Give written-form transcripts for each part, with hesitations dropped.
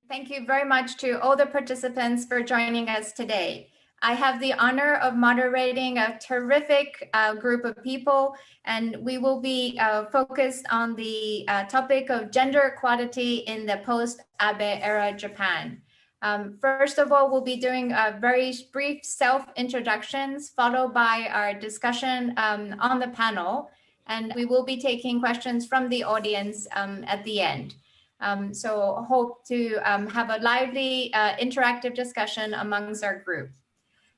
Thank you very much to all the participants for joining us today. I have the honor of moderating a terrific group of people, and we will be focused on the topic of gender equality in the post-Abe era Japan. First of all, we'll be doing a very brief self-introductions, followed by our discussion on the panel, and we will be taking questions from the audience at the end. So hope to have a lively interactive discussion amongst our group.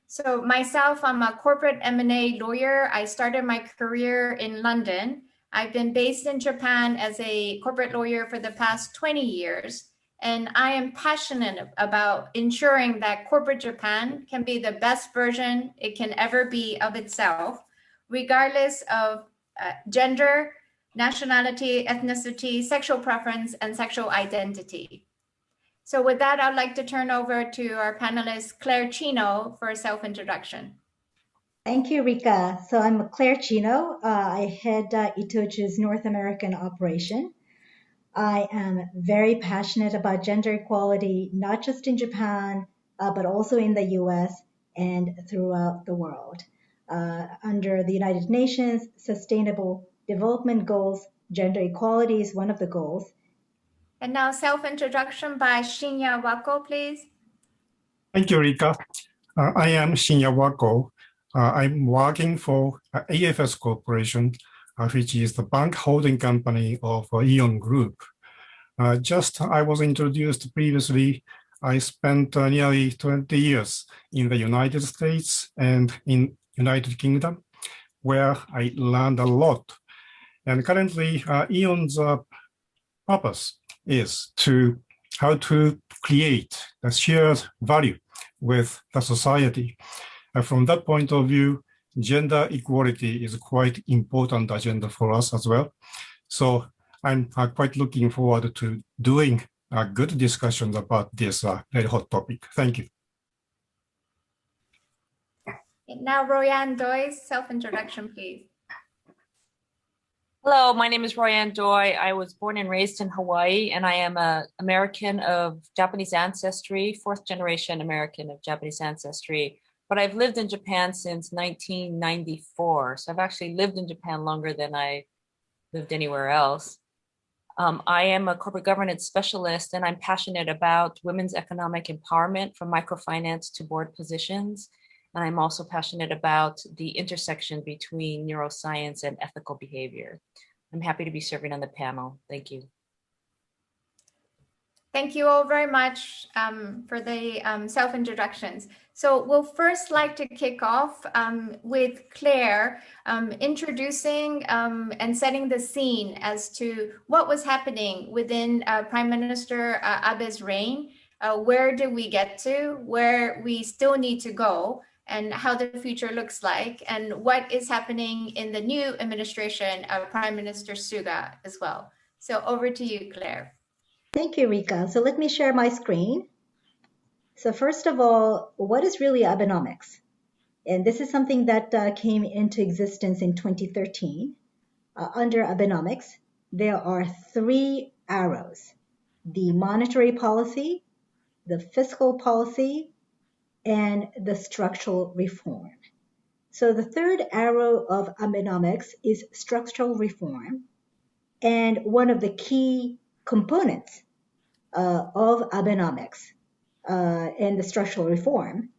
So myself, I'm a corporate M&A lawyer. I started my career in London. I've been based in Japan as a corporate lawyer for the past 20 years. And I am passionate about ensuring that corporate Japan can be the best version it can ever be of itself, regardless of gender, nationality, ethnicity, sexual preference, and sexual identity. So with that, I'd like to turn over to our panelist, Claire Chino, for a self-introduction. Thank you, Rika. So I'm Claire Chino. I head Itochu's North American operation. I am very passionate about gender equality, not just in Japan, but also in the US and throughout the world. Under the United Nations Sustainable Development Goals, gender equality is one of the goals. And now self-introduction by Shinya Wako, please. Thank you, Rika. I am Shinya Wako. I'm working for AFS Corporation, which is the bank holding company of Aeon Group. I was introduced previously. I spent nearly 20 years in the United States and in United Kingdom, where I learned a lot. And currently, Aeon's purpose is how to create a shared value with the society. From that point of view, gender equality is quite important agenda for us as well. So I'm quite looking forward to doing good discussions about this very hot topic. Thank you. Now, Royanne Doi, self-introduction, please. Hello, my name is Royanne Doi. I was born and raised in Hawaii, and I am an American of Japanese ancestry, fourth generation American of Japanese ancestry. But I've lived in Japan since 1994. So I've actually lived in Japan longer than I lived anywhere else. I am a corporate governance specialist, and I'm passionate about women's economic empowerment from microfinance to board positions. And I'm also passionate about the intersection between neuroscience and ethical behavior. I'm happy to be serving on the panel. Thank you. Thank you all very much for the self-introductions. So we'll first like to kick off with Claire introducing and setting the scene as to what was happening within Prime Minister Abe's reign. Where did we get to, where we still need to go, and how the future looks like, and what is happening in the new administration of Prime Minister Suga as well. So over to you, Claire. Thank you, Rika. So let me share my screen. So first of all, what is really Abenomics? And this is something that came into existence in 2013. Under Abenomics, there are three arrows: the monetary policy, the fiscal policy, and the structural reform. So the third arrow of Abenomics is structural reform. And one of the key components of Abenomics and the structural reform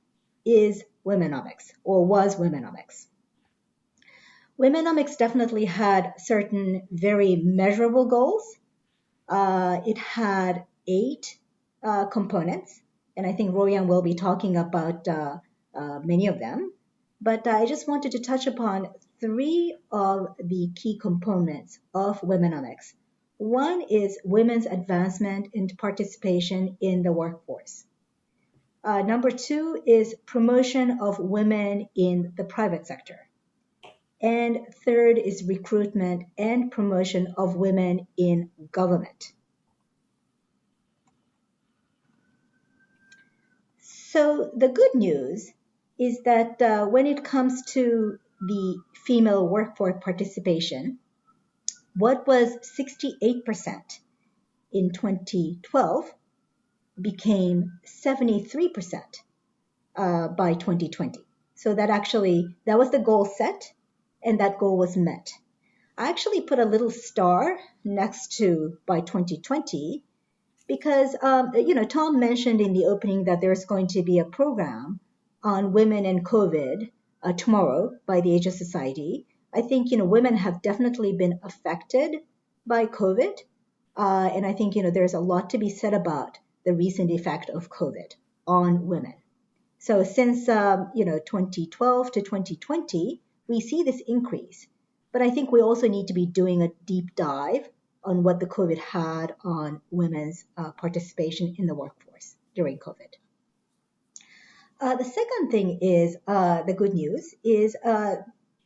is womenomics, or was womenomics. Womenomics definitely had certain very measurable goals. It had 8 components, and I think Royanne will be talking about many of them. But I just wanted to touch upon 3 of the key components of womenomics. One is women's advancement and participation in the workforce. Number 2 is promotion of women in the private sector. And third is recruitment and promotion of women in government. So the good news is that when it comes to the female workforce participation, what was 68% in 2012 became 73% by 2020. So that was the goal set, and that goal was met. I actually put a little star next to by 2020 because, Tom mentioned in the opening that there's going to be a program on women and COVID tomorrow by the Age of Society. I think, women have definitely been affected by COVID. And I think, there's a lot to be said about the recent effect of COVID on women. So since, 2012 to 2020, we see this increase. But I think we also need to be doing a deep dive on what the COVID had on women's participation in the workforce during COVID. The second thing is, the good news is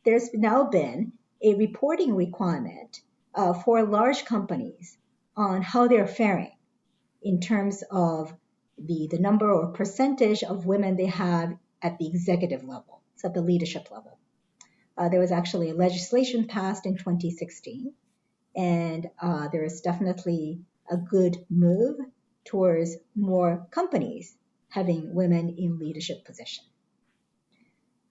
there's now been a reporting requirement for large companies on how they're faring in terms of the number or percentage of women they have at the executive level, so at the leadership level. There was actually a legislation passed in 2016, and there is definitely a good move towards more companies having women in leadership position.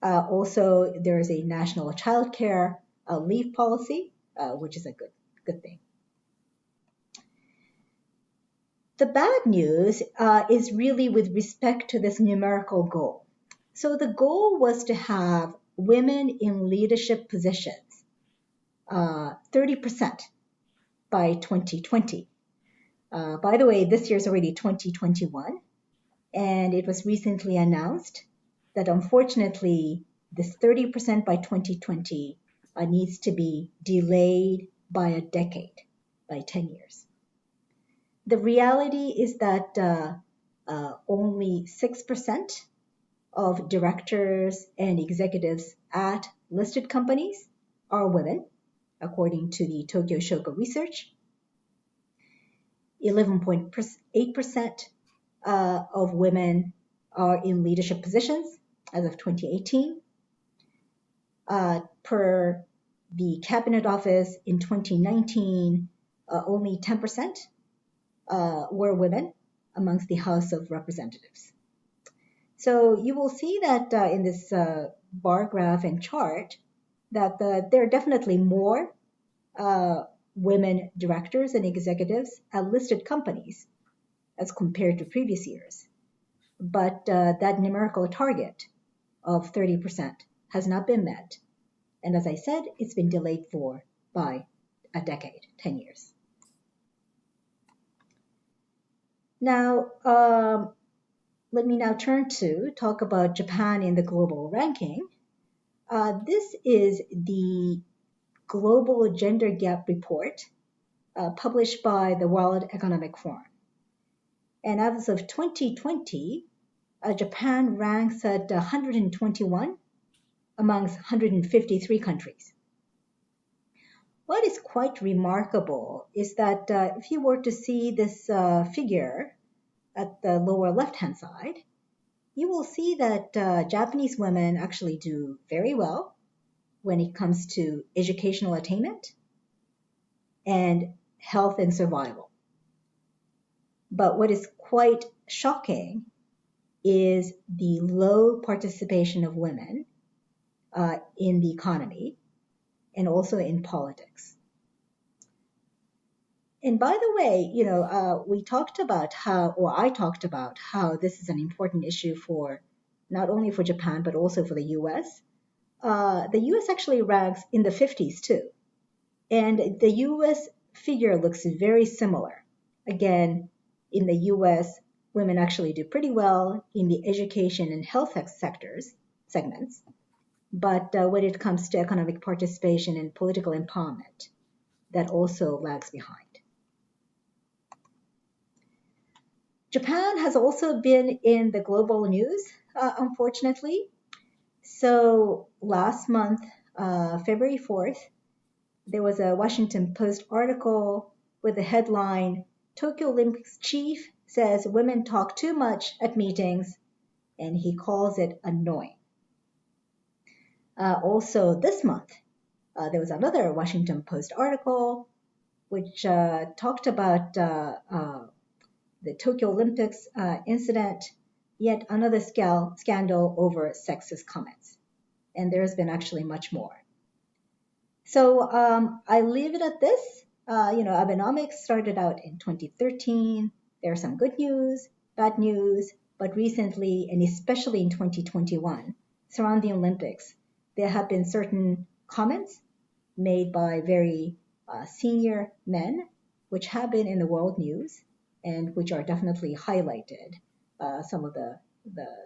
Also, there is a national child care leave policy, which is a good thing. The bad news is really with respect to this numerical goal. So the goal was to have women in leadership positions 30% by 2020. By the way, this year is already 2021, and it was recently announced that unfortunately this 30% by 2020 needs to be delayed by a decade, by 10 years. The reality is that only 6% of directors and executives at listed companies are women, according to the Tokyo Shoko research. 11.8% of women are in leadership positions as of 2018. Per the Cabinet Office in 2019, only 10% were women amongst the House of Representatives. So you will see that in this bar graph and chart that there are definitely more women directors and executives at listed companies as compared to previous years. But that numerical target of 30% has not been met. And as I said, it's been delayed by a decade, 10 years. Now, let me now turn to talk about Japan in the global ranking. This is the Global Gender Gap Report published by the World Economic Forum. And as of 2020, Japan ranks at 121 amongst 153 countries. What is quite remarkable is that if you were to see this figure at the lower left-hand side, you will see that Japanese women actually do very well when it comes to educational attainment and health and survival. But what is quite shocking is the low participation of women in the economy and also in politics. And by the way, I talked about how this is an important issue for not only for Japan, but also for the US. The US actually ranks in the 50s too. And the US figure looks very similar. Again, in the US, women actually do pretty well in the education and health segments. But when it comes to economic participation and political empowerment, that also lags behind. Japan has also been in the global news, unfortunately. So last month, February 4th, there was a Washington Post article with the headline, Tokyo Olympics chief says women talk too much at meetings, and he calls it annoying. Also this month, there was another Washington Post article which talked about the the Tokyo Olympics incident, yet another scandal over sexist comments. And there's been actually much more. So I leave it at this. Abenomics started out in 2013. There's some good news, bad news, but recently, and especially in 2021, surrounding the Olympics, there have been certain comments made by very senior men, which have been in the world news and which are definitely highlighted some of the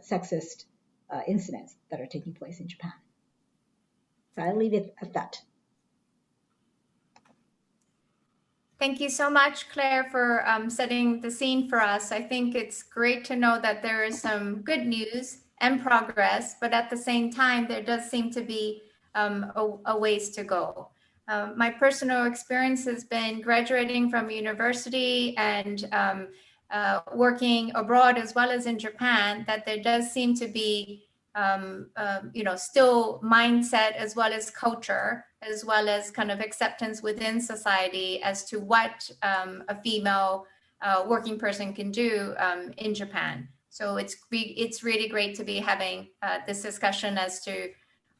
sexist incidents that are taking place in Japan. So I'll leave it at that. Thank you so much, Claire, for setting the scene for us. I think it's great to know that there is some good news and progress, but at the same time, there does seem to be a ways to go. My personal experience has been graduating from university and working abroad as well as in Japan, that there does seem to be still mindset as well as culture, as well as kind of acceptance within society as to what a female working person can do in Japan. So it's really great to be having this discussion as to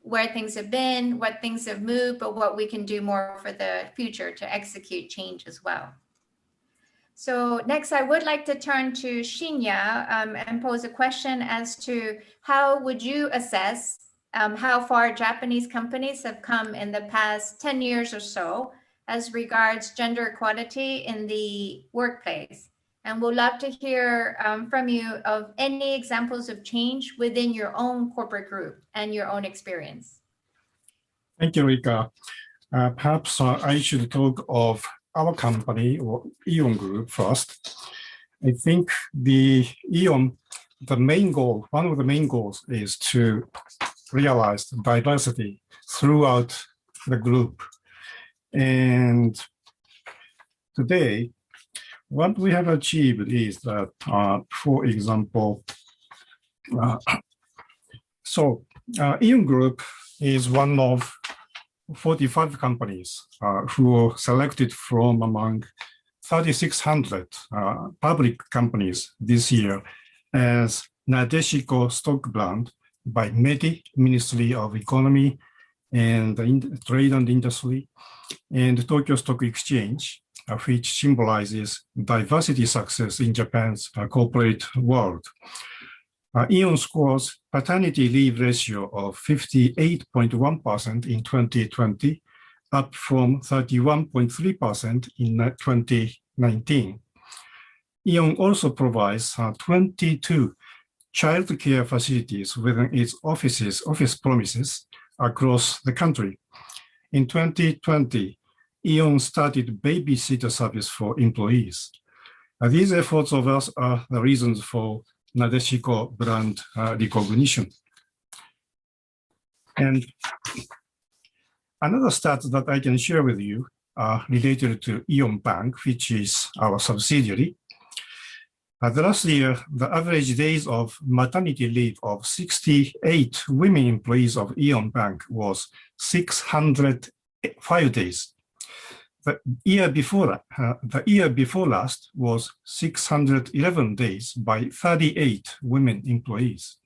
where things have been, what things have moved, but what we can do more for the future to execute change as well. So next, I would like to turn to Shinya and pose a question as to how would you assess how far Japanese companies have come in the past 10 years or so as regards gender equality in the workplace? And we'll love to hear from you of any examples of change within your own corporate group and your own experience. Thank you, Rika. Perhaps I should talk of our company or Aeon Group first. I think the Aeon, one of the main goals is to realize diversity throughout the group. And today, what we have achieved is that, for example, Aeon Group is one of 45 companies who were selected from among 3,600 public companies this year as Nadeshiko stock brand by METI, Ministry of Economy and Trade and Industry, and Tokyo Stock Exchange, which symbolizes diversity success in Japan's corporate world. Aeon scores paternity leave ratio of 58.1% in 2020, up from 31.3% in 2019. Aeon also provides 22 child care facilities within its office premises across the country. In 2020, Aeon started babysitter service for employees. These efforts of us are the reasons for Nadeshiko brand recognition. And another stat that I can share with you related to Aeon Bank, which is our subsidiary. The last year, the average days of maternity leave of 68 women employees of Aeon Bank was 605 days. The year before last was 611 days by 38 women employees.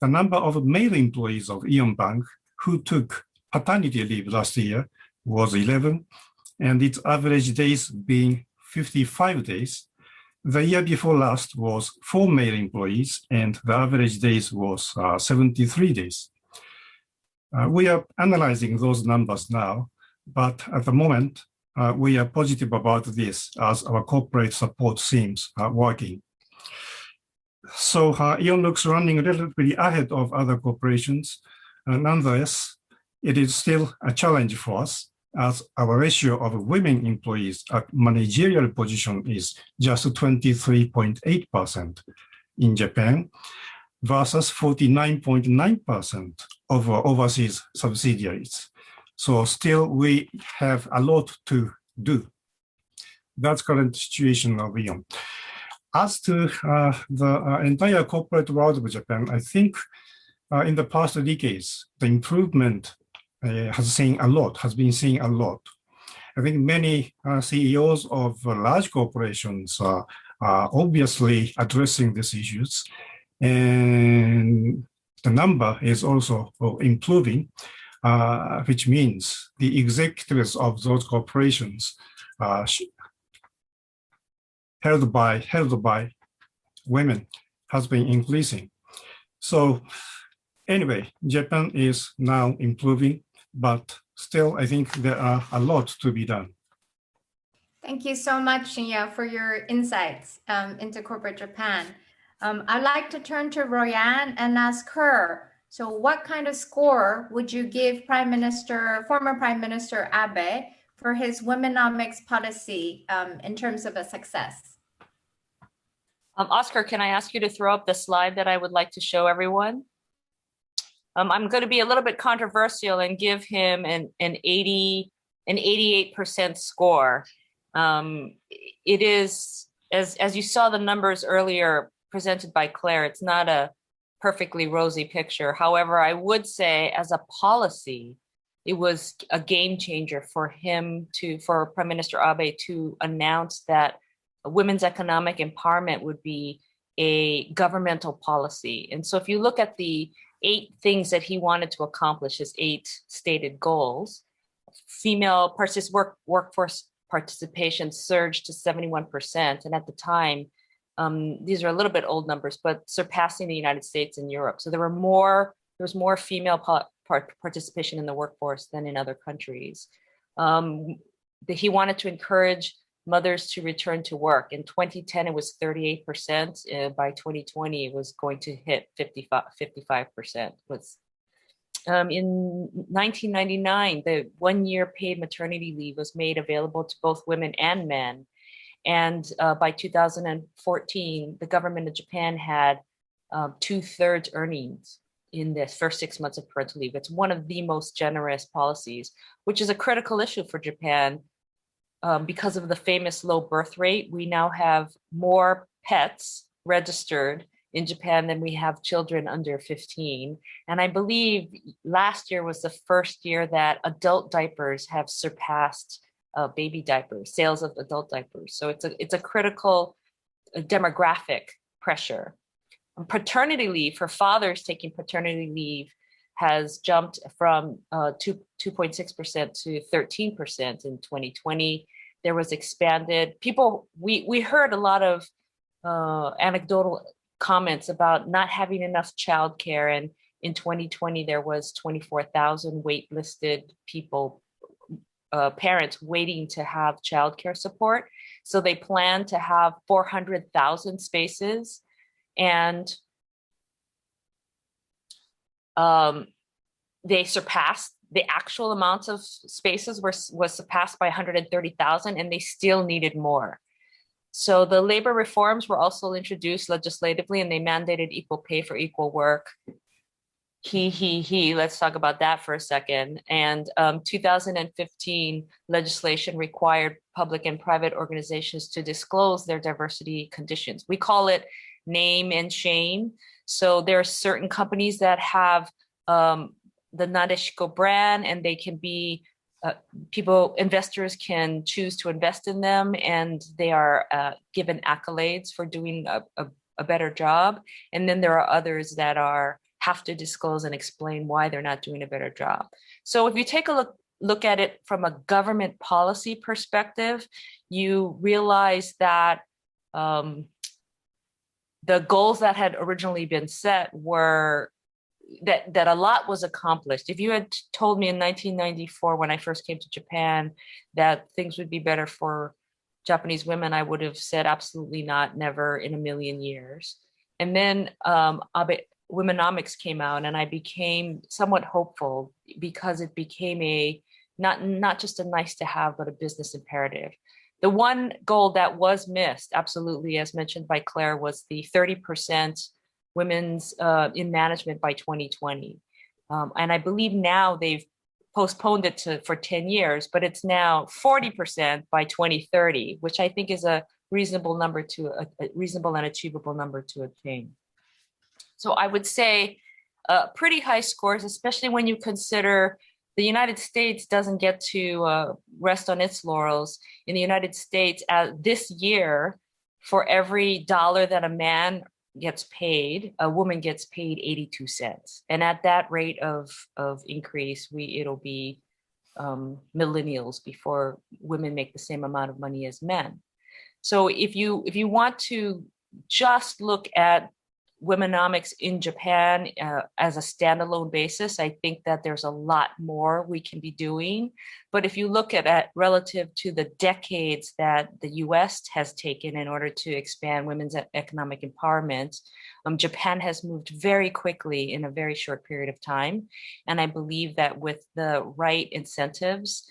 The number of male employees of Aeon Bank who took paternity leave last year was 11, and its average days being 55 days. The year before last was 4 male employees, and the average days was 73 days. We are analyzing those numbers now, but at the moment, we are positive about this as our corporate support seems working. So Aeon looks running a little bit ahead of other corporations. Nonetheless, it is still a challenge for us as our ratio of women employees at managerial position is just 23.8% in Japan versus 49.9% of our overseas subsidiaries. So still we have a lot to do. That's current situation of Aeon. As to the entire corporate world of Japan, I think in the past decades, the improvement has been seeing a lot. I think many CEOs of large corporations obviously addressing these issues. And the number is also improving, which means the executives of those corporations held by women has been increasing. So anyway, Japan is now improving, but still I think there are a lot to be done. Thank you so much, Shinya, for your insights into corporate Japan. I'd like to turn to Royanne and ask her, so what kind of score would you give former Prime Minister Abe for his womenomics policy in terms of a success? Oscar, can I ask you to throw up the slide that I would like to show everyone? I'm going to be a little bit controversial and give him an 88% score. It is, as you saw the numbers earlier presented by Claire, it's not a perfectly rosy picture. However, I would say as a policy, it was a game changer for Prime Minister Abe to announce that women's economic empowerment would be a governmental policy. And so if you look at the 8 things that he wanted to accomplish, his 8 stated goals, female workforce participation surged to 71%. And at the time, these are a little bit old numbers, but surpassing the United States and Europe. So there was more female participation in the workforce than in other countries. He wanted to encourage mothers to return to work. In 2010, it was 38%. By 2020, it was going to hit 55%. In 1999, the 1-year paid maternity leave was made available to both women and men. And by 2014, the government of Japan had 2/3 earnings in the first 6 months of parental leave. It's one of the most generous policies, which is a critical issue for Japan because of the famous low birth rate. We now have more pets registered in Japan than we have children under 15. And I believe last year was the first year that adult diapers have surpassed baby diapers, sales of adult diapers. So it's a critical demographic pressure. Paternity leave for fathers taking paternity leave has jumped from 2.6% to 13% in 2020. There was expanded we heard a lot of anecdotal comments about not having enough childcare, and in 2020 there was 24,000 waitlisted parents waiting to have childcare support. So they plan to have 400,000 spaces, and they surpassed the actual amounts of spaces was surpassed by 130,000, and they still needed more. So the labor reforms were also introduced legislatively, and they mandated equal pay for equal work. Let's talk about that for a second. And 2015 legislation required public and private organizations to disclose their diversity conditions. We call it name and shame. So there are certain companies that have the Nadeshiko brand, and they can be investors can choose to invest in them, and they are given accolades for doing a better job. And then there are others that have to disclose and explain why they're not doing a better job. So if you take a look at it from a government policy perspective, you realize that the goals that had originally been set were that a lot was accomplished. If you had told me in 1994, when I first came to Japan, that things would be better for Japanese women, I would have said absolutely not, never in a million years. And then Womenomics came out, and I became somewhat hopeful because it became not just a nice to have, but a business imperative. The one goal that was missed, absolutely, as mentioned by Claire, was the 30% women's in management by 2020. And I believe now they've postponed it for 10 years, but it's now 40% by 2030, which I think is a reasonable and achievable number to attain. So I would say pretty high scores, especially when you consider the United States doesn't get to rest on its laurels. In the United States, this year, for every dollar that a man gets paid, a woman gets paid 82 cents. And at that rate of increase, it'll be millennials before women make the same amount of money as men. So if you want to just look at womenomics in Japan as a standalone basis, I think that there's a lot more we can be doing. But if you look at it relative to the decades that the US has taken in order to expand women's economic empowerment, Japan has moved very quickly in a very short period of time. And I believe that with the right incentives,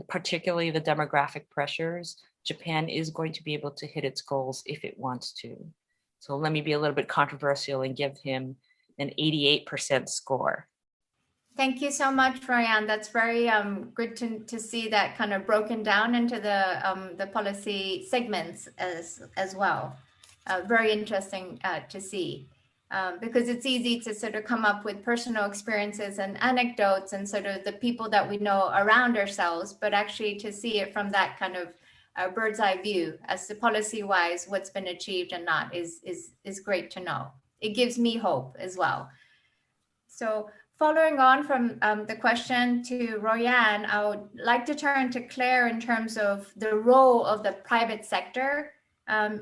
particularly the demographic pressures, Japan is going to be able to hit its goals if it wants to. So let me be a little bit controversial and give him an 88% score. Thank you so much, Royanne. That's very good to see that kind of broken down into the policy segments as well. Very interesting to see. Because it's easy to sort of come up with personal experiences and anecdotes and sort of the people that we know around ourselves, but actually to see it from that kind of bird's eye view as to policy-wise what's been achieved and not is great to know. It gives me hope as well. So following on from the question to Royanne, I would like to turn to Claire in terms of the role of the private sector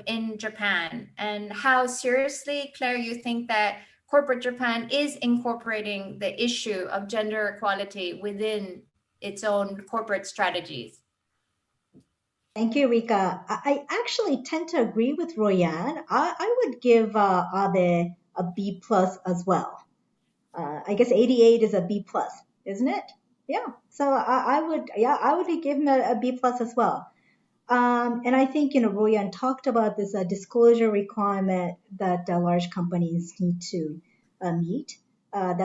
in Japan and how seriously, Claire, you think that corporate Japan is incorporating the issue of gender equality within its own corporate strategies. Thank you, Rika. I actually tend to agree with Royanne. I would give Abe a B plus as well. I guess 88 is a B plus, isn't it? Yeah. So I would give him a B plus as well. And I think, Royanne talked about this disclosure requirement that large companies need to meet. That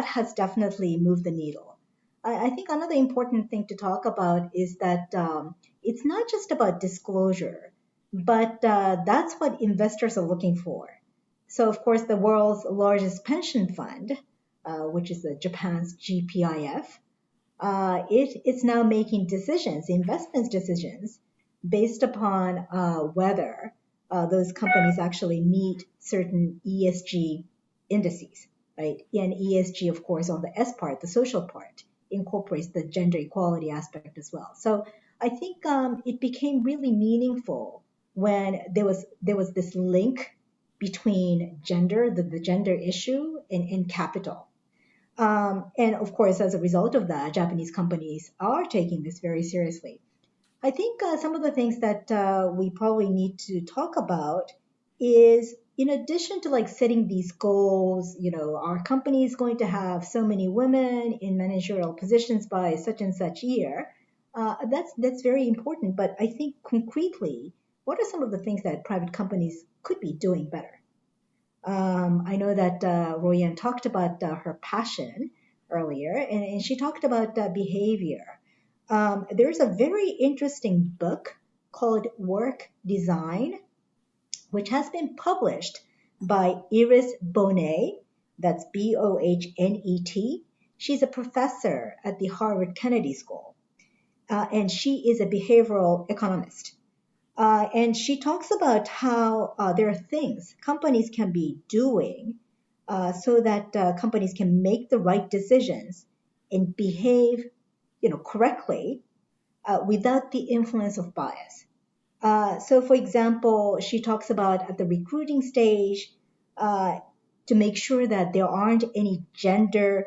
has definitely moved the needle. I think another important thing to talk about is that it's not just about disclosure, but that's what investors are looking for. So, of course, the world's largest pension fund, which is Japan's GPIF, it's now making investment decisions, based upon whether those companies actually meet certain ESG indices, right? And ESG, of course, on the S part, the social part, incorporates the gender equality aspect as well. So I think it became really meaningful when there was this link between gender, the gender issue, and capital. And of course, as a result of that, Japanese companies are taking this very seriously. I think some of the things that we probably need to talk about is, in addition to setting these goals, our company is going to have so many women in managerial positions by such and such year. That's very important. But I think concretely, what are some of the things that private companies could be doing better? I know that Royanne talked about her passion earlier, and she talked about behavior. There's a very interesting book called Work Design, which has been published by Iris Bonet, that's Bohnet. She's a professor at the Harvard Kennedy School, and she is a behavioral economist. And she talks about how there are things companies can be doing so that companies can make the right decisions and behave, correctly without the influence of bias. So, for example, she talks about at the recruiting stage to make sure that there aren't any gender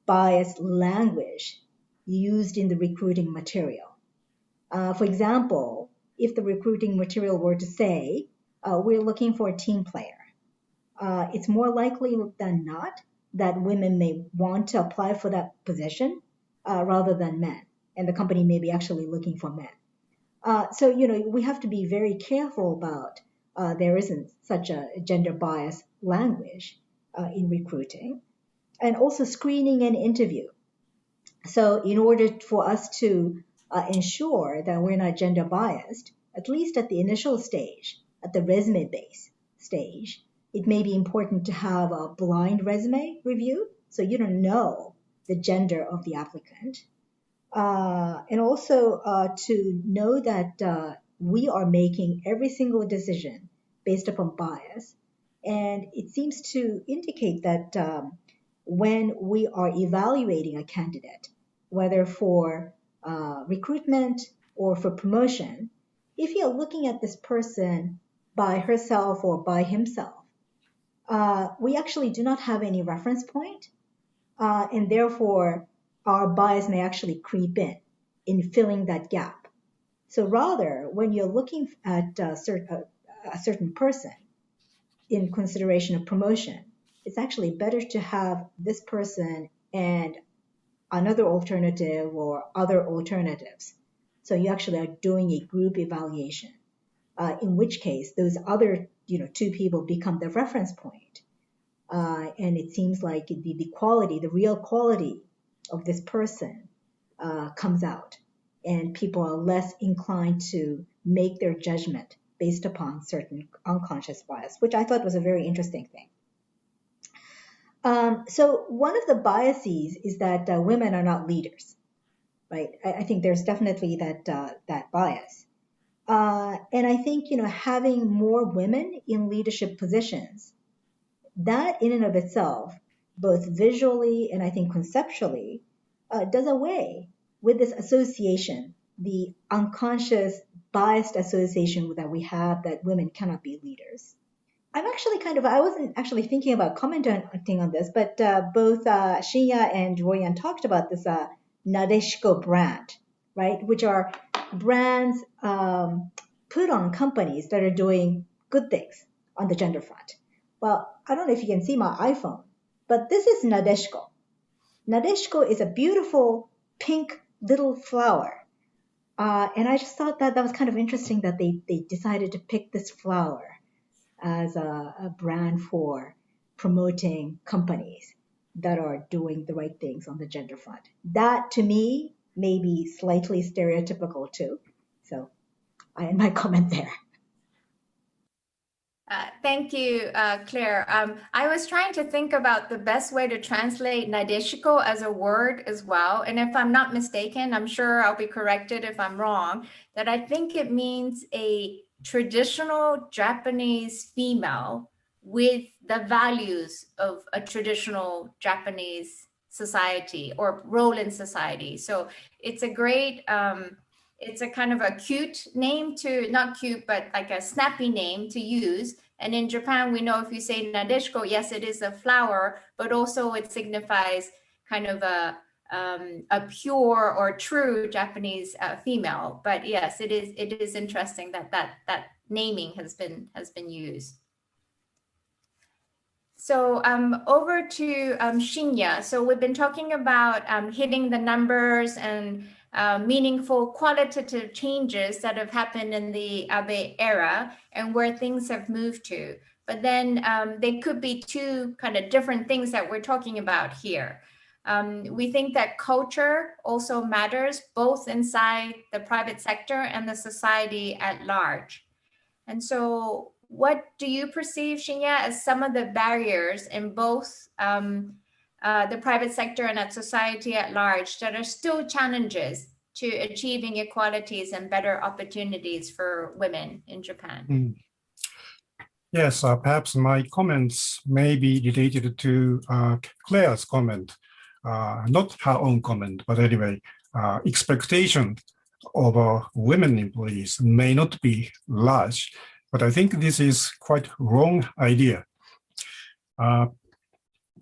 biased language used in the recruiting material. For example, if the recruiting material were to say, we're looking for a team player, it's more likely than not that women may want to apply for that position rather than men, and the company may be actually looking for men. So, we have to be very careful about there isn't such a gender bias language in recruiting, and also screening and interview. So in order for us to ensure that we're not gender biased, at least at the initial stage, at the resume base stage, it may be important to have a blind resume review, so you don't know the gender of the applicant. And also to know that we are making every single decision based upon bias. And it seems to indicate that when we are evaluating a candidate, whether for recruitment or for promotion, if you're looking at this person by herself or by himself, we actually do not have any reference point, and therefore our bias may actually creep in filling that gap. So rather, when you're looking at a certain person in consideration of promotion, it's actually better to have this person and another alternative or other alternatives. So you actually are doing a group evaluation, in which case those other two people become the reference point. And it seems like the quality, the real quality of this person comes out, and people are less inclined to make their judgment based upon certain unconscious bias, which I thought was a very interesting thing. So one of the biases is that women are not leaders, right? I think there's definitely that bias. And I think, having more women in leadership positions, that in and of itself, both visually and I think conceptually, does away with this association, the unconscious biased association that we have that women cannot be leaders. I'm actually I wasn't actually thinking about commenting on this, but both Shinya and Royanne talked about this Nadeshiko brand, right? Which are brands put on companies that are doing good things on the gender front. Well, I don't know if you can see my iPhone, but this is Nadeshiko. Nadeshiko is a beautiful pink little flower. And I just thought that was kind of interesting that they decided to pick this flower as a brand for promoting companies that are doing the right things on the gender front. That, to me, may be slightly stereotypical too. So I end my comment there. Thank you, Claire. I was trying to think about the best way to translate Nadeshiko as a word as well. And if I'm not mistaken, I'm sure I'll be corrected if I'm wrong, that I think it means a traditional Japanese female with the values of a traditional Japanese society or role in society. So it's a great, it's a kind of a cute name to, not cute, but like a snappy name to use. And in Japan, we know if you say Nadeshiko, yes, it is a flower, but also it signifies kind of a pure or true Japanese female. But yes, it is interesting that naming has been used. So over to Shinya. So we've been talking about hitting the numbers and meaningful qualitative changes that have happened in the Abe era and where things have moved to. But then they could be two kind of different things that we're talking about here. We think that culture also matters both inside the private sector and the society at large. And so what do you perceive, Shinya, as some of the barriers in both the private sector and at society at large that are still challenges to achieving equalities and better opportunities for women in Japan? Yes, perhaps my comments may be related to Claire's comment, not her own comment, but anyway, expectation of women employees may not be large, but I think this is quite wrong idea.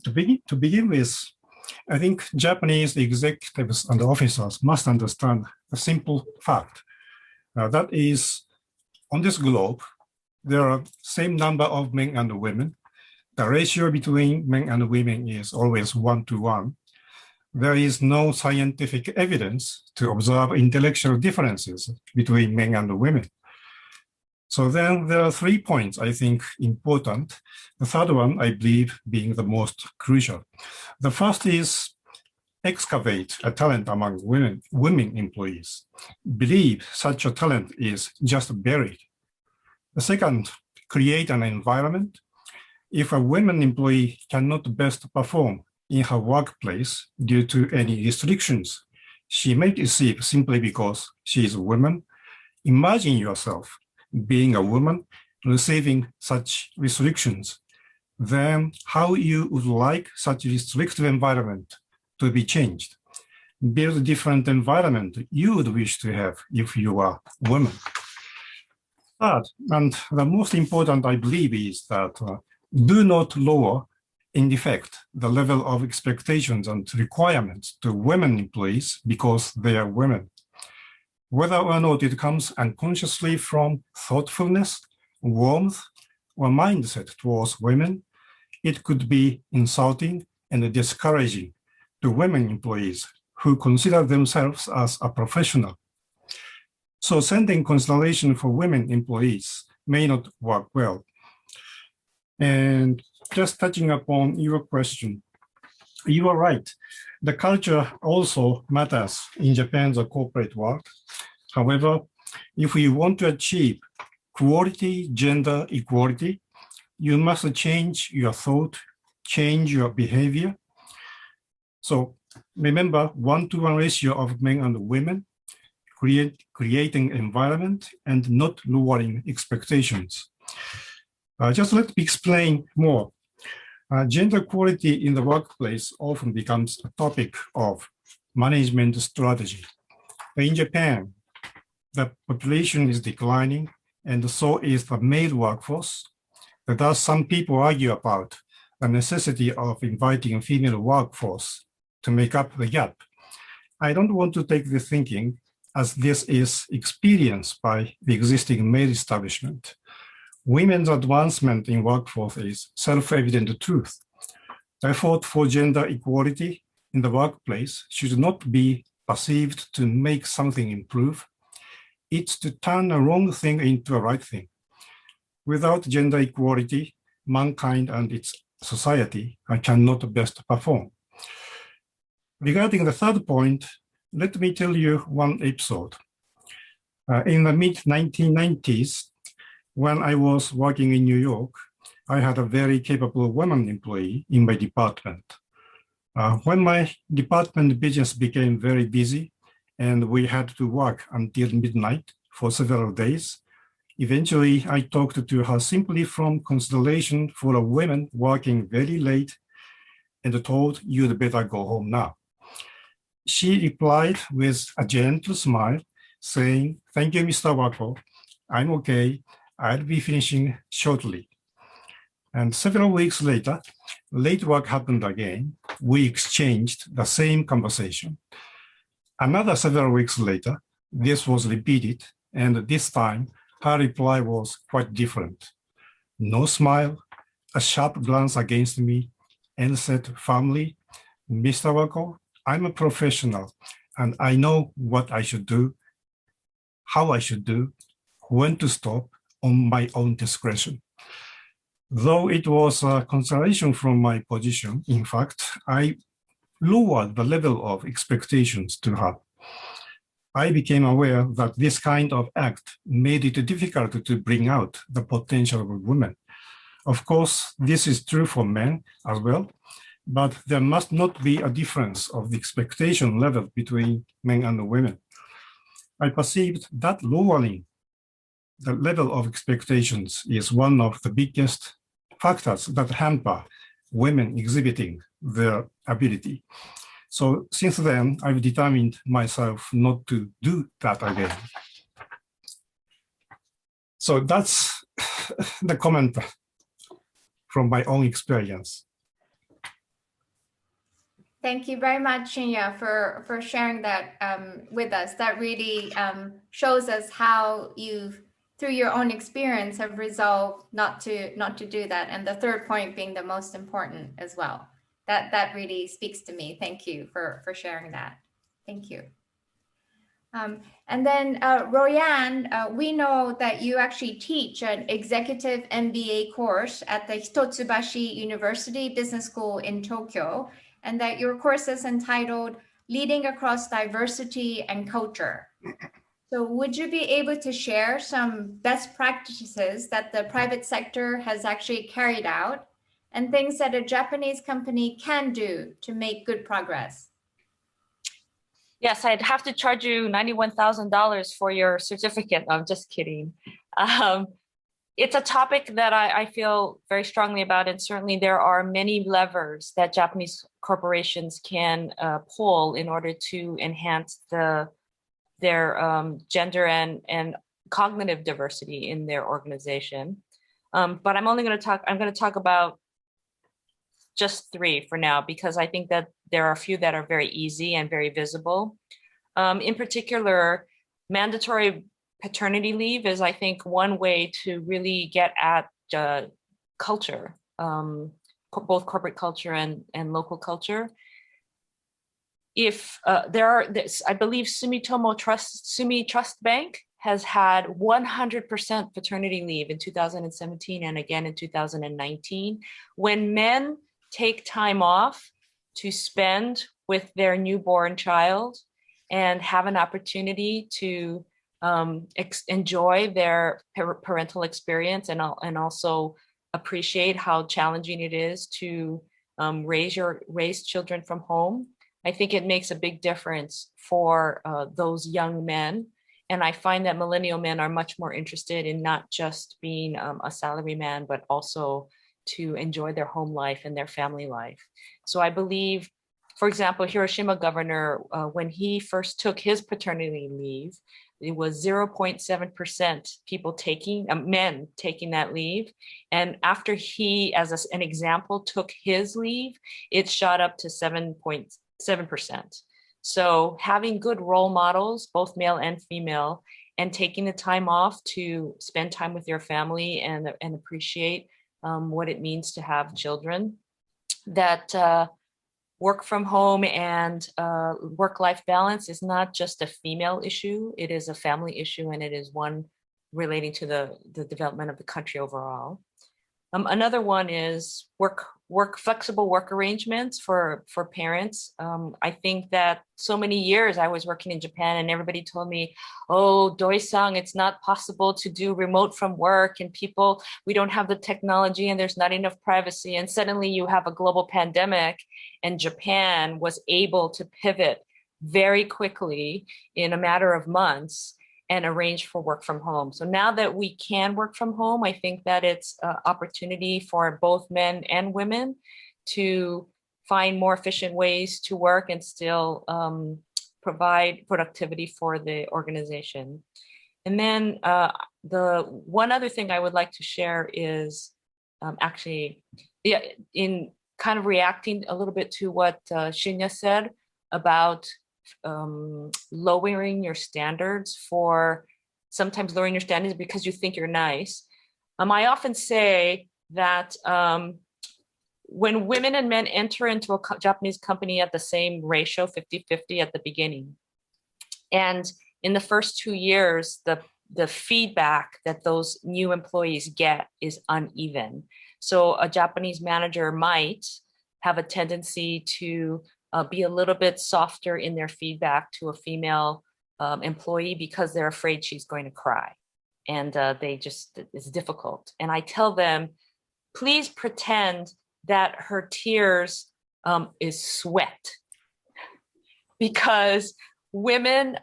To begin with, I think Japanese executives and officers must understand a simple fact. That is, on this globe, there are same number of men and women. The ratio between men and women is always 1-to-1. There is no scientific evidence to observe intellectual differences between men and women. So then there are 3 points I think important. The third one, I believe, being the most crucial. The first is excavate a talent among women employees. Believe such a talent is just buried. The second, create an environment. If a women employee cannot best perform in her workplace due to any restrictions she may receive simply because she is a woman, imagine yourself being a woman receiving such restrictions, then how you would like such restrictive environment to be changed. Build a different environment you would wish to have if you are a woman. Third, and the most important, I believe, is that do not lower, in effect, the level of expectations and requirements to women employees because they are women. Whether or not it comes unconsciously from thoughtfulness, warmth, or mindset towards women, it could be insulting and discouraging to women employees who consider themselves as a professional. So sending consideration for women employees may not work well. And just touching upon your question, you are right. The culture also matters in Japan's corporate world. However, if we want to achieve quality gender equality, you must change your thought, change your behavior. So remember, 1-to-1 ratio of men and women, creating environment and not lowering expectations. Just let me explain more. Gender equality in the workplace often becomes a topic of management strategy. In Japan, the population is declining, and so is the male workforce. Thus, some people argue about the necessity of inviting a female workforce to make up the gap. I don't want to take this thinking, as this is experienced by the existing male establishment. Women's advancement in workforce is self-evident truth. The effort for gender equality in the workplace should not be perceived to make something improve. It's to turn a wrong thing into a right thing. Without gender equality, mankind and its society cannot best perform. Regarding the third point, let me tell you one episode. In the mid-1990s, when I was working in New York, I had a very capable woman employee in my department. When my department business became very busy and we had to work until midnight for several days, eventually I talked to her simply from consideration for a woman working very late and told, "You'd better go home now." She replied with a gentle smile saying, "Thank you, Mr. Wako. I'm okay. I'll be finishing shortly." And several weeks later, late work happened again. We exchanged the same conversation. Another several weeks later, this was repeated, and this time her reply was quite different. No smile, a sharp glance against me, and said firmly, "Mr. Wako, I'm a professional, and I know what I should do, how I should do, when to stop on my own discretion." Though it was a consideration from my position, in fact, I lowered the level of expectations to her. I became aware that this kind of act made it difficult to bring out the potential of women. Of course, this is true for men as well, but there must not be a difference of the expectation level between men and women. I perceived that lowering the level of expectations is one of the biggest factors that hamper women exhibiting their ability. So since then, I've determined myself not to do that again. So that's the comment from my own experience. Thank you very much, Shinya, for sharing that with us. That really shows us how you've, through your own experience, have resolved not to do that. And the third point being the most important as well. That really speaks to me. Thank you for sharing that. Thank you. And then Royanne, we know that you actually teach an executive MBA course at the Hitotsubashi University Business School in Tokyo, and that your course is entitled Leading Across Diversity and Culture. So would you be able to share some best practices that the private sector has actually carried out and things that a Japanese company can do to make good progress? Yes, I'd have to charge you $91,000 for your certificate. No, I'm just kidding. Um, it's a topic that I feel very strongly about, and certainly there are many levers that Japanese corporations can pull in order to enhance their gender and cognitive diversity in their organization. But I'm going to talk about just three for now, because I think that there are a few that are very easy and very visible. In particular, mandatory paternity leave is, I think, one way to really get at culture, both corporate culture and local culture. If I believe Sumi Trust Bank has had 100% paternity leave in 2017 and again in 2019. When men take time off to spend with their newborn child and have an opportunity to enjoy their parental experience and also appreciate how challenging it is to raise children from home, I think it makes a big difference for those young men. And I find that millennial men are much more interested in not just being a salary man, but also to enjoy their home life and their family life. So I believe, for example, Hiroshima governor, when he first took his paternity leave, it was 0.7% people men taking that leave. And after he, as an example, took his leave, it shot up to 7.7%. So having good role models, both male and female, and taking the time off to spend time with your family and appreciate what it means to have children, that work from home and work-life balance is not just a female issue, it is a family issue, and it is one relating to the development of the country overall. Another one is flexible work arrangements for parents. I think that so many years I was working in Japan and everybody told me, oh, Doi-san, it's not possible to do remote from work, and we don't have the technology and there's not enough privacy. And suddenly you have a global pandemic and Japan was able to pivot very quickly in a matter of months and arrange for work from home. So now that we can work from home, I think that it's an opportunity for both men and women to find more efficient ways to work and still provide productivity for the organization. And then the one other thing I would like to share is in kind of reacting a little bit to what Shinya said about lowering your standards sometimes lowering your standards because you think you're nice. I often say that when women and men enter into a Japanese company at the same ratio, 50-50 at the beginning, and in the first 2 years, the feedback that those new employees get is uneven. So a Japanese manager might have a tendency to be a little bit softer in their feedback to a female employee because they're afraid she's going to cry. And it's difficult. And I tell them, please pretend that her tears is sweat. Because women,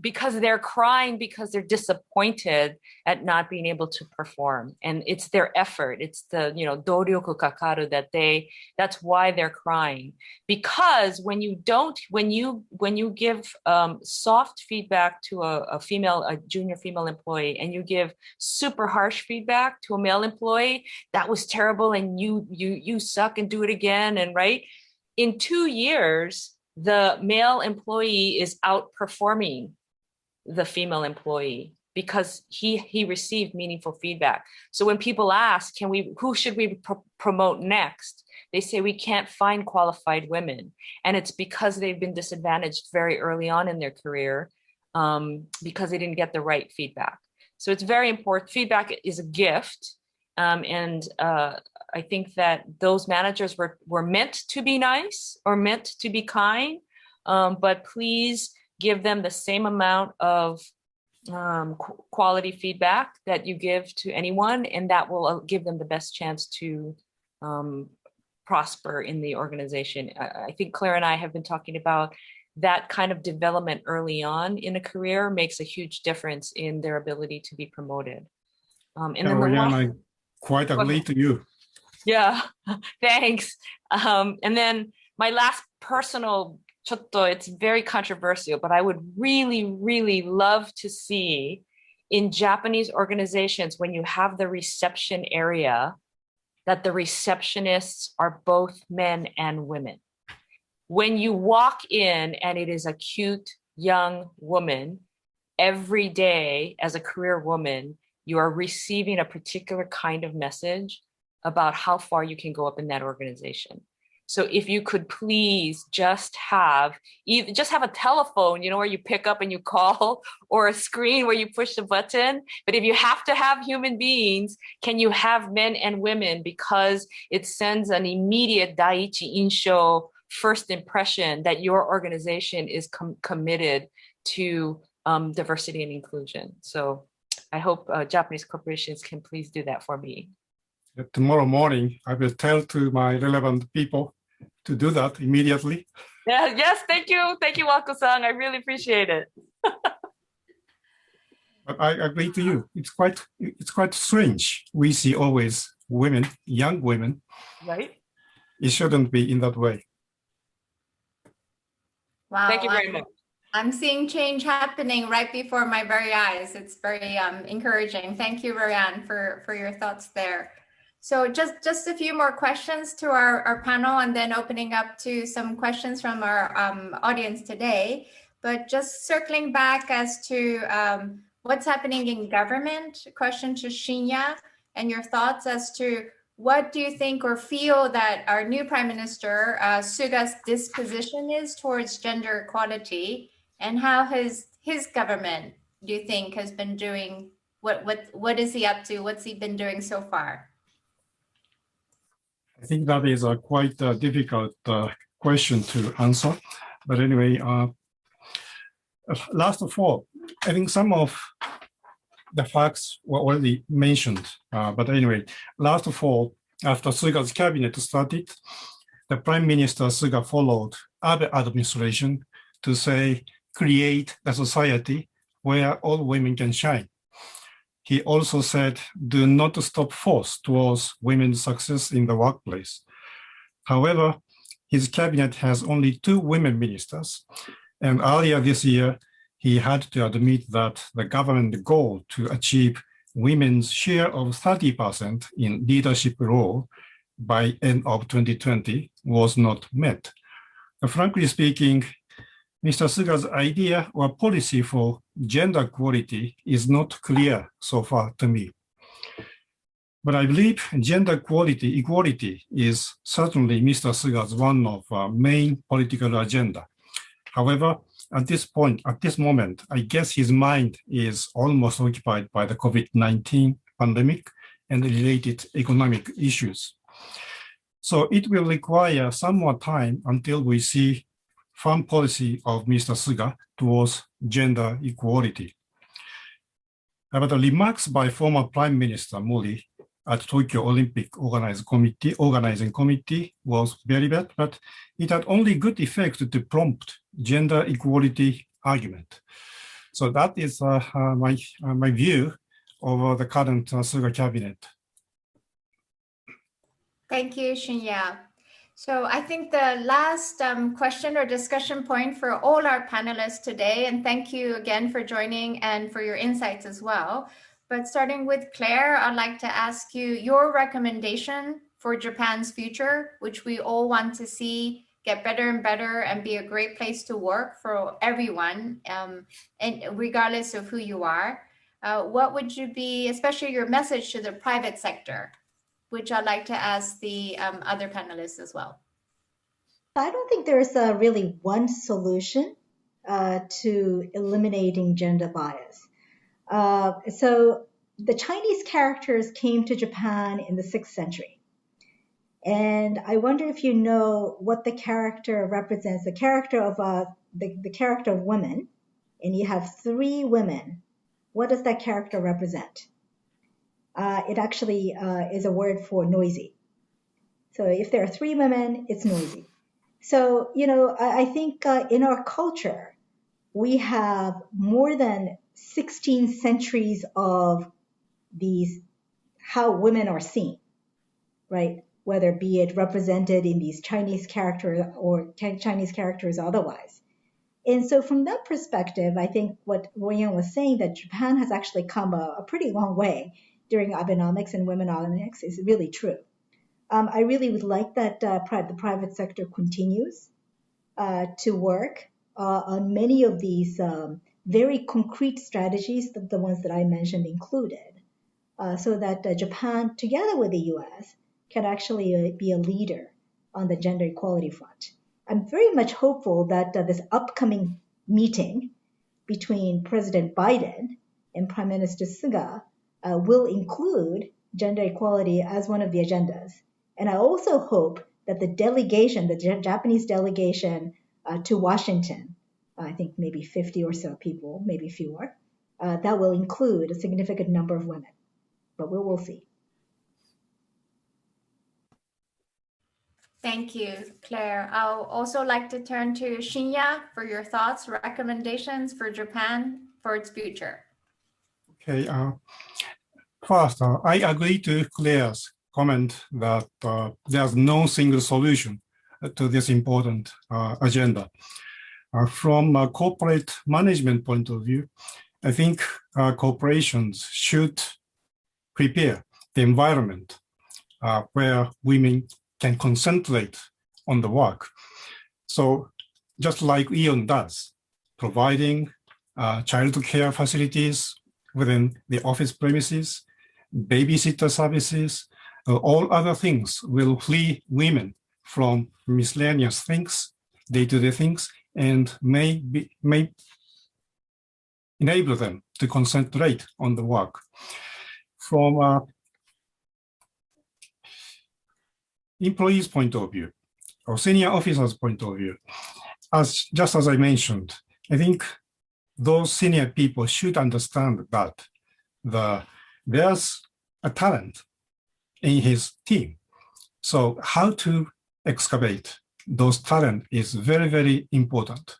because they're crying because they're disappointed at not being able to perform, and it's their effort, it's the doryoku kakaru that's why they're crying. Because when you give soft feedback to a junior female employee, and you give super harsh feedback to a male employee, that was terrible and you suck and do it again, and right, in 2 years the male employee is outperforming the female employee because he received meaningful feedback. So when people ask, who should we promote next? They say we can't find qualified women. And it's because they've been disadvantaged very early on in their career because they didn't get the right feedback. So it's very important. Feedback is a gift. I think that those managers were meant to be nice or meant to be kind, but please give them the same amount of quality feedback that you give to anyone, and that will give them the best chance to prosper in the organization. I think Claire and I have been talking about that kind of development early on in a career makes a huge difference in their ability to be promoted. And then Royanne, I quite agree to you. Yeah, thanks. And then my last personal, it's very controversial, but I would really, really love to see in Japanese organizations, when you have the reception area, that the receptionists are both men and women. When you walk in and it is a cute young woman, every day as a career woman, you are receiving a particular kind of message about how far you can go up in that organization. So if you could please just have a telephone, where you pick up and you call, or a screen where you push the button. But if you have to have human beings, can you have men and women? Because it sends an immediate daiichi insho, first impression, that your organization is committed to diversity and inclusion. So I hope Japanese corporations can please do that for me. Tomorrow morning, I will tell to my relevant people to do that immediately. Yeah, yes, thank you. Thank you, Wako-san. I really appreciate it. But I agree to you. It's quite strange. We see always women, young women. Right? It shouldn't be in that way. Wow. Thank you very much. I'm seeing change happening right before my very eyes. It's very encouraging. Thank you, Royanne, for your thoughts there. So just a few more questions to our panel, and then opening up to some questions from our audience today. But just circling back as to what's happening in government, question to Shinya, and your thoughts as to what do you think or feel that our new Prime Minister Suga's disposition is towards gender equality, and how his government, do you think, has been doing? What is he up to? What's he been doing so far? I think that is a quite difficult question to answer. But anyway, last of all, I think some of the facts were already mentioned. But anyway, last of all, after Suga's cabinet started, the Prime Minister Suga followed Abe administration to say, create a society where all women can shine. He also said, do not stop force towards women's success in the workplace. However, his cabinet has only 2 women ministers. And earlier this year, he had to admit that the government goal to achieve women's share of 30% in leadership role by end of 2020 was not met. Frankly speaking, Mr. Suga's idea or policy for gender equality is not clear so far to me. But I believe gender equality is certainly Mr. Suga's one of main political agenda. However, at this moment, I guess his mind is almost occupied by the COVID-19 pandemic and related economic issues. So it will require some more time until we see firm policy of Mr. Suga towards gender equality. But the remarks by former Prime Minister Mori at Tokyo Olympic organizing committee was very bad, but it had only good effect to prompt gender equality argument. So that is my view of the current Suga cabinet. Thank you, Shinya. So I think the last question or discussion point for all our panelists today, and thank you again for joining and for your insights as well. But starting with Claire, I'd like to ask you your recommendation for Japan's future, which we all want to see get better and better and be a great place to work for everyone, and regardless of who you are. What would you be, especially your message to the private sector, which I'd like to ask the other panelists as well. I don't think there's really one solution to eliminating gender bias. So the Chinese characters came to Japan in the 6th century. And I wonder if you know what the character represents, the character of the character of women, and you have 3 women. What does that character represent? It actually is a word for noisy. So if there are 3 women, it's noisy. So, I think in our culture, we have more than 16 centuries of these, how women are seen, right? Whether be it represented in these Chinese characters or Chinese characters otherwise. And so from that perspective, I think what Royanne was saying, that Japan has actually come a pretty long way during Abenomics and womenomics, is really true. I really would like that the private sector continues to work on many of these very concrete strategies, the ones that I mentioned included, so that Japan, together with the US, can actually be a leader on the gender equality front. I'm very much hopeful that this upcoming meeting between President Biden and Prime Minister Suga will include gender equality as one of the agendas. And I also hope that the delegation, the Japanese delegation to Washington, I think maybe 50 or so people, maybe fewer, that will include a significant number of women. But we will see. Thank you, Claire. I'll also like to turn to Shinya for your thoughts, recommendations for Japan for its future. Okay. First, I agree to Claire's comment that there's no single solution to this important agenda. From a corporate management point of view, I think corporations should prepare the environment where women can concentrate on the work. So just like Aeon does, providing child care facilities within the office premises, babysitter services, all other things will free women from miscellaneous things, day-to-day things, and may enable them to concentrate on the work. From an employee's point of view, or senior officer's point of view, just as I mentioned, I think those senior people should understand that there's a talent in his team. So how to excavate those talent is very, very important.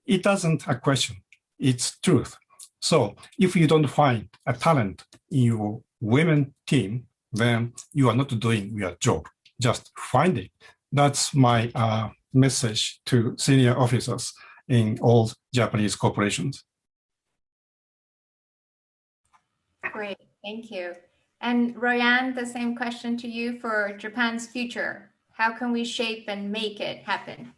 It doesn't a question, it's truth. So if you don't find a talent in your women team, then you are not doing your job. Just find it. That's my message to senior officers in all Japanese corporations. Great, thank you. And Royanne, the same question to you for Japan's future. How can we shape and make it happen?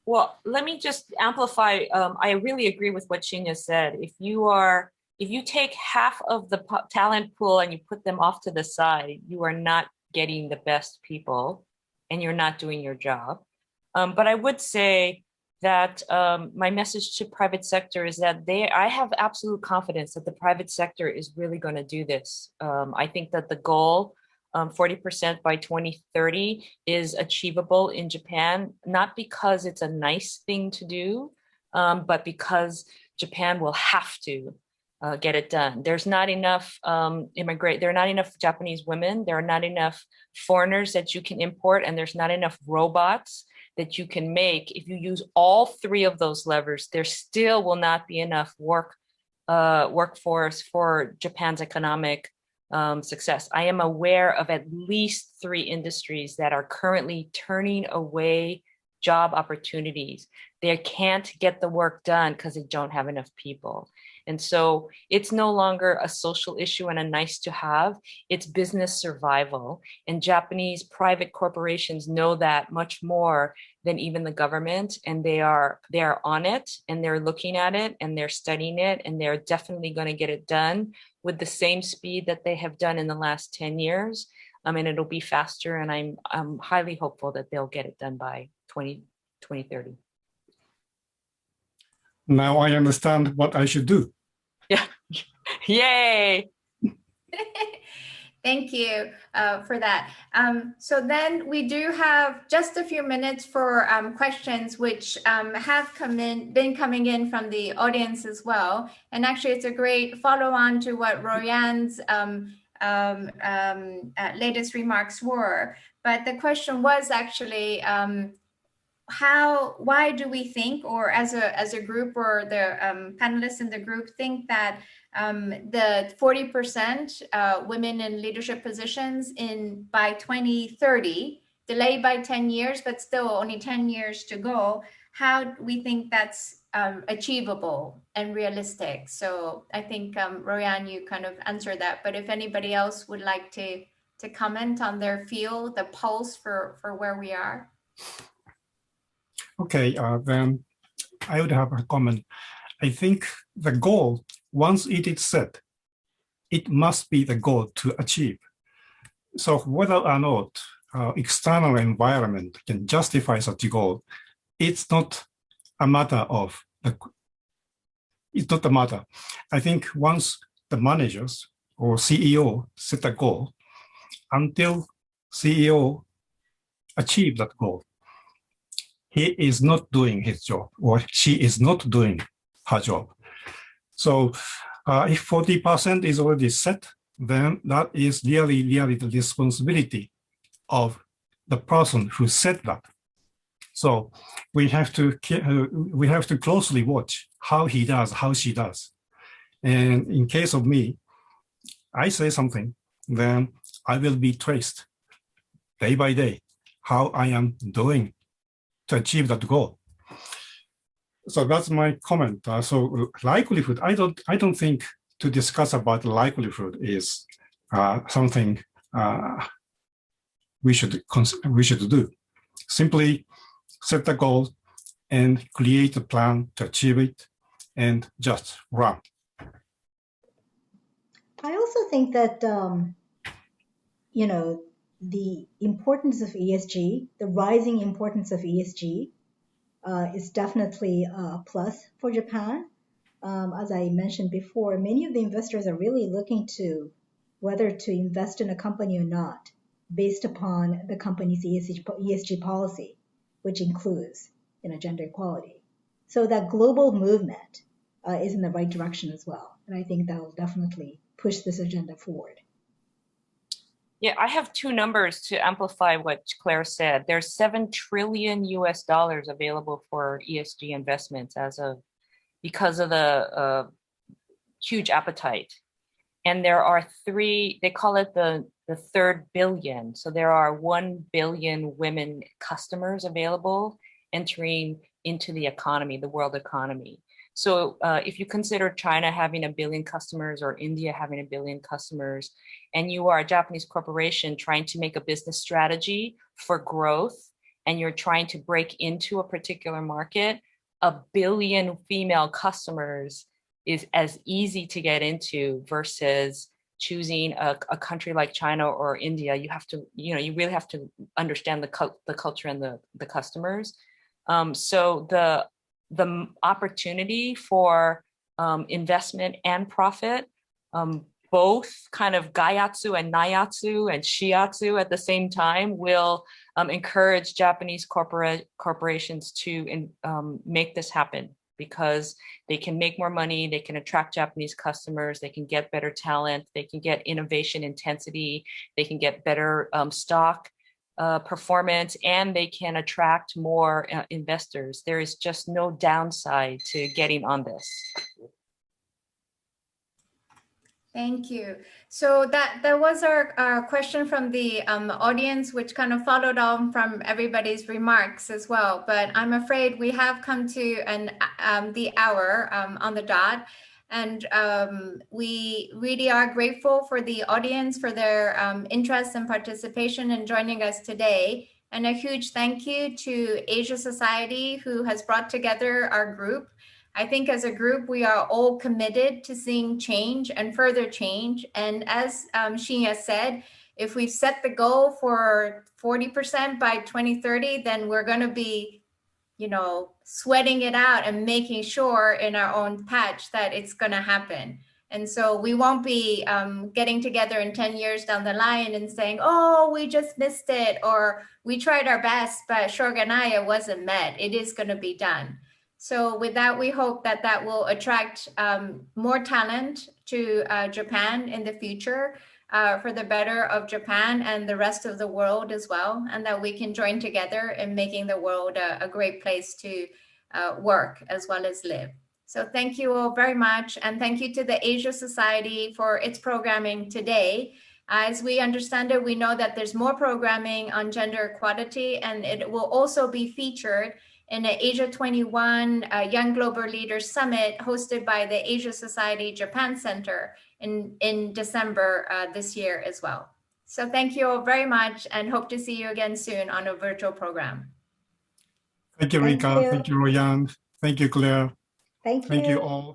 Well, let me just amplify. I really agree with what Shinya said. If you take half of the talent pool and you put them off to the side, you are not getting the best people and you're not doing your job. But I would say that my message to private sector is that I have absolute confidence that the private sector is really going to do this. I think that the goal, 40% by 2030, is achievable in Japan, not because it's a nice thing to do, but because Japan will have to get it done. There's not enough there are not enough Japanese women, there are not enough foreigners that you can import, and there's not enough robots that you can make. If you use all three of those levers, there still will not be enough workforce for Japan's economic success. I am aware of at least 3 industries that are currently turning away job opportunities. They can't get the work done because they don't have enough people. And so it's no longer a social issue and a nice to have, it's business survival. And Japanese private corporations know that much more than even the government. And they are on it, and they're looking at it, and they're studying it, and they're definitely going to get it done with the same speed that they have done in the last 10 years. And it'll be faster, and I'm highly hopeful that they'll get it done by 2030. Now I understand what I should do. Yeah. Yay. Thank you for that. So then we do have just a few minutes for questions, which have been coming in from the audience as well. And actually, it's a great follow-on to what Royanne's latest remarks were. But the question was actually, why do we think, or as a group, or the panelists in the group think that the 40% women in leadership positions by 2030, delayed by 10 years, but still only 10 years to go, how do we think that's achievable and realistic? So I think, Royanne, you kind of answered that, but if anybody else would like to comment on their feel, the pulse for where we are. Okay, then I would have a comment. I think the goal, once it is set, it must be the goal to achieve. So whether or not external environment can justify such a goal, it's not a matter of it's not a matter. I think once the managers or CEO set a goal, until CEO achieve that goal, he is not doing his job, or she is not doing her job. So if 40% is already set, then that is really the responsibility of the person who set that. So we have to closely watch how he does, how she does. And in case of me, I say something, then I will be traced day by day how I am doing to achieve that goal. So that's my comment. So likelihood, I don't think to discuss about likelihood is something we should do. Simply set the goal and create a plan to achieve it, and just run. I also think that the importance of ESG, the rising importance of ESG, is definitely a plus for Japan. As I mentioned before, many of the investors are really looking to whether to invest in a company or not based upon the company's ESG policy, which includes gender equality. So that global movement is in the right direction as well. And I think that will definitely push this agenda forward. Yeah, I have two numbers to amplify what Claire said. There's $7 trillion available for ESG investments because of the huge appetite. And there are they call it the third billion. So there are 1 billion women customers available entering into the economy, the world economy. So if you consider China having 1 billion customers or India having 1 billion customers, and you are a Japanese corporation trying to make a business strategy for growth, and you're trying to break into a particular market, 1 billion female customers is as easy to get into versus choosing a country like China or India. You have to, you really have to understand the culture and the customers. So the opportunity for investment and profit, both kind of gaiatsu and naiatsu and shiatsu at the same time, will encourage Japanese corporations to make this happen, because they can make more money, they can attract Japanese customers, they can get better talent, they can get innovation intensity, they can get better stock performance, and they can attract more investors. There is just no downside to getting on this. Thank you. So that was our question from the audience, which kind of followed on from everybody's remarks as well. But I'm afraid we have come to the hour on the dot. And we really are grateful for the audience for their interest and participation in joining us today. And a huge thank you to Asia Society, who has brought together our group. I think as a group, we are all committed to seeing change and further change. And as Shinya said, if we've set the goal for 40% by 2030, then we're going to be, sweating it out and making sure in our own patch that it's going to happen. And so we won't be getting together in 10 years down the line and saying, oh, we just missed it, or we tried our best, but Shogunaya wasn't met. It is going to be done. So with that, we hope that will attract more talent to Japan in the future. for the better of Japan and the rest of the world as well, and that we can join together in making the world a great place to work as well as live. So thank you all very much, and thank you to the Asia Society for its programming today. As we understand it, we know that there's more programming on gender equality, and it will also be featured in the Asia 21 Young Global Leaders Summit hosted by the Asia Society Japan Center in December this year as well. So thank you all very much, and hope to see you again soon on a virtual program. Thank you, Rika. Thank you, Royanne. Thank you, Claire. Thank you. Thank you all.